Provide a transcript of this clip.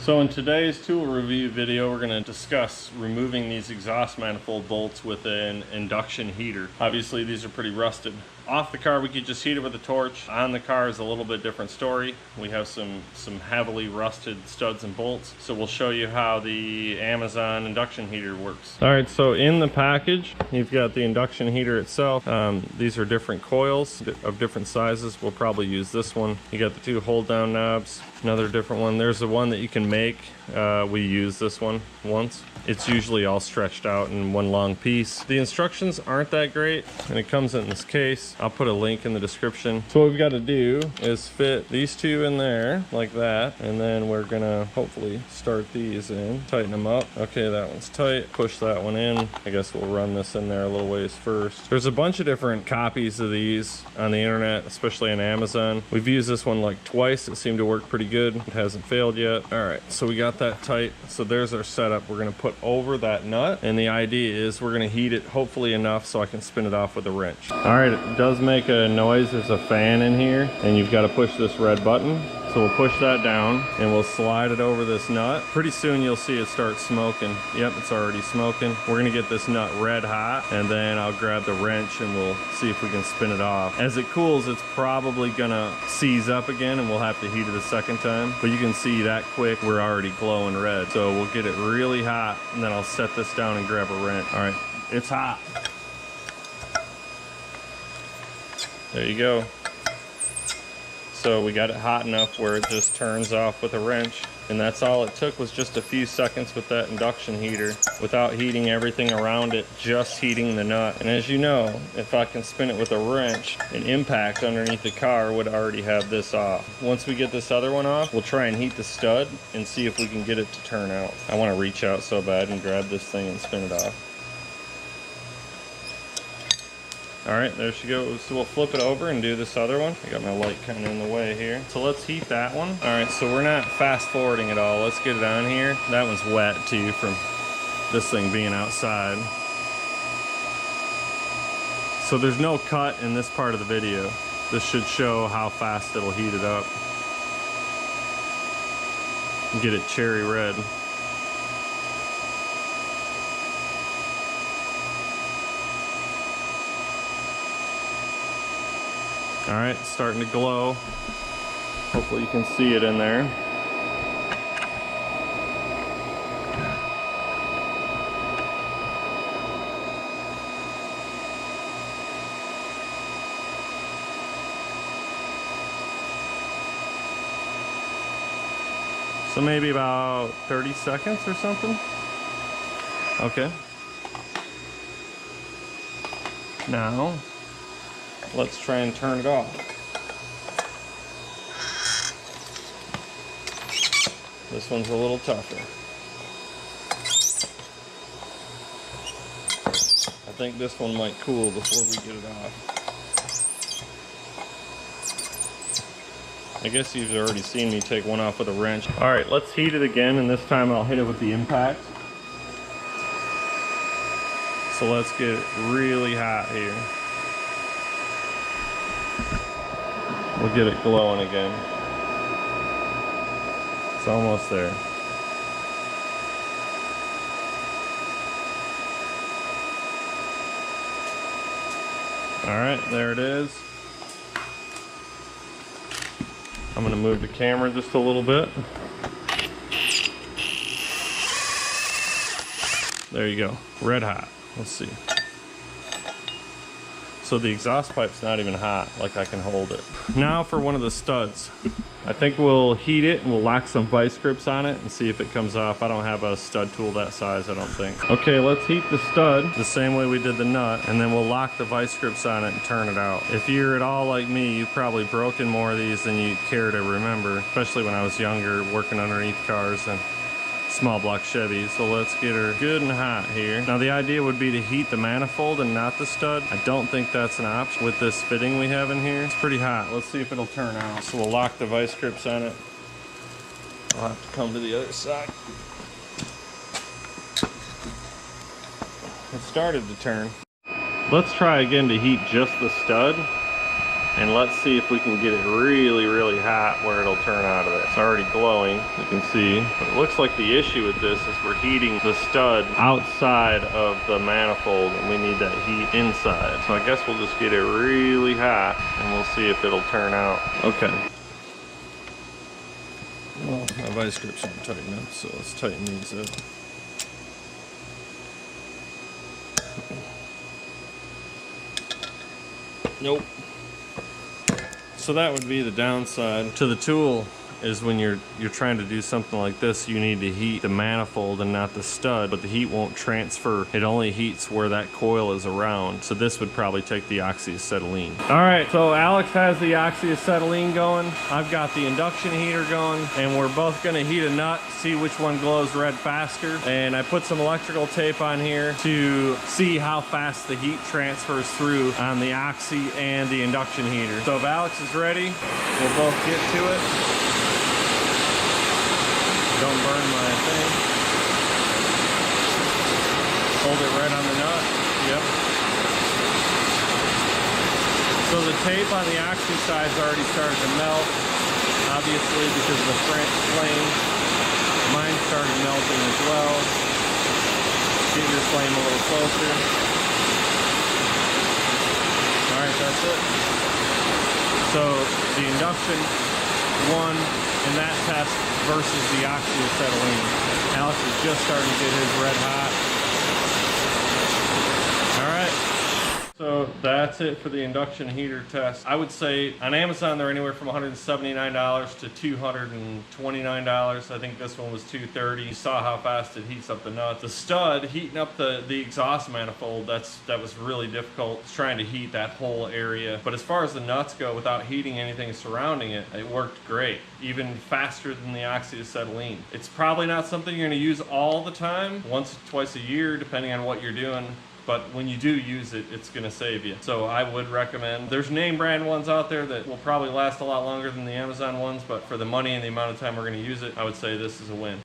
So in today's tool review video, we're going to discuss removing these exhaust manifold bolts with an induction heater. Obviously these are pretty rusted. Off the car we could just heat it with a torch. On the car is a little bit different story. We have some heavily rusted studs and bolts. So we'll show you how the Amazon induction heater works. Alright, so in the package you've got the induction heater itself. These are different coils of different sizes. We'll probably use this one. You got the two hold down knobs. Another different one. There's the one that you can make. We used this one once. It's usually all stretched out in one long piece. The instructions aren't that great, and it comes in this case. I'll put a link in the description. So what we've got to do is fit these two in there like that, and then we're gonna hopefully start these in, tighten them up. Okay, that one's tight. Push that one in. I guess we'll run this in there a little ways first. There's a bunch of different copies of these on the internet, especially on Amazon. We've used this one like twice. It seemed to work pretty good. It hasn't failed yet. All right, so we got that tight. So there's our setup. We're gonna put over that nut, and the idea is we're gonna heat it hopefully enough so I can spin it off with a wrench. All right, it does make a noise. There's a fan in here, and you've got to push this red button. So we'll push that down and we'll slide it over this nut. Pretty soon you'll see it start smoking. Yep, it's already smoking. We're gonna get this nut red hot, and then I'll grab the wrench and we'll see if we can spin it off. As it cools, it's probably gonna seize up again and we'll have to heat it a second time. But you can see that quick, we're already glowing red. So we'll get it really hot, and then I'll set this down and grab a wrench. All right, it's hot. There you go. So we got it hot enough where it just turns off with a wrench, and that's all it took, was just a few seconds with that induction heater without heating everything around it, just heating the nut. And as you know, if I can spin it with a wrench, an impact underneath the car would already have this off. Once we get this other one off, we'll try and heat the stud and see if we can get it to turn out. I want to reach out so bad and grab this thing and spin it off. All right, there she goes. So we'll flip it over and do this other one. I got my light kind of in the way here. So let's heat that one. All right, so we're not fast forwarding at all. Let's get it on here. That one's wet too from this thing being outside. So there's no cut in this part of the video. This should show how fast it'll heat it up and get it cherry red. All right, it's starting to glow. Hopefully you can see it in there. So maybe about 30 seconds or something. Okay. Now, let's try and turn it off. This one's a little tougher. I think this one might cool before we get it off. I guess you've already seen me take one off with a wrench. All right, let's heat it again, and this time I'll hit it with the impact. So let's get it really hot here. We'll get it glowing again. It's almost there. All right, there it is. I'm gonna move the camera just a little bit. There you go, red hot. Let's see. So the exhaust pipe's not even hot, like I can hold it. Now for one of the studs. I think we'll heat it and we'll lock some vice grips on it and see if it comes off. I don't have a stud tool that size, I don't think. Okay, let's heat the stud the same way we did the nut, and then we'll lock the vice grips on it and turn it out. If you're at all like me, you've probably broken more of these than you care to remember, especially when I was younger, working underneath cars and small block Chevys. So let's get her good and hot here. Now the idea would be to heat the manifold and not the stud. I don't think that's an option with this fitting we have in here. It's pretty hot. Let's see if it'll turn out. So we'll lock the vice grips on it. I'll have to come to the other side. It started to turn. Let's try again to heat just the stud. And let's see if we can get it really, really hot where it'll turn out of it. It's already glowing, you can see. But it looks like the issue with this is we're heating the stud outside of the manifold, and we need that heat inside. So I guess we'll just get it really hot and we'll see if it'll turn out. Okay. Well, my vice grips aren't tightened up, so let's tighten these up. Nope. So that would be the downside to the tool, is when you're trying to do something like this, you need to heat the manifold and not the stud, but the heat won't transfer. It only heats where that coil is around. So this would probably take the oxyacetylene. All right, so Alex has the oxyacetylene going. I've got the induction heater going, and we're both gonna heat a nut, see which one glows red faster. And I put some electrical tape on here to see how fast the heat transfers through on the oxy and the induction heater. So if Alex is ready, we'll both get to it. Don't burn my thing. Hold it right on the nut. Yep. So the tape on the oxy side's already started to melt, obviously because of the flame. Mine started melting as well. Get your flame a little closer. All right, that's it. So the induction one in that test versus the oxyacetylene. Alex is just starting to get his red hot. All right. So that's it for the induction heater test. I would say on Amazon they're anywhere from $179 to $229. I think this one was $230. You saw how fast it heats up the nuts. The stud heating up the exhaust manifold, that was really difficult. It's trying to heat that whole area. But as far as the nuts go, without heating anything surrounding it, it worked great. Even faster than the oxyacetylene. It's probably not something you're going to use all the time, once or twice a year, depending on what you're doing. But when you do use it, it's going to save you. So I would recommend. There's name brand ones out there that will probably last a lot longer than the Amazon ones, but for the money and the amount of time we're going to use it, I would say this is a win.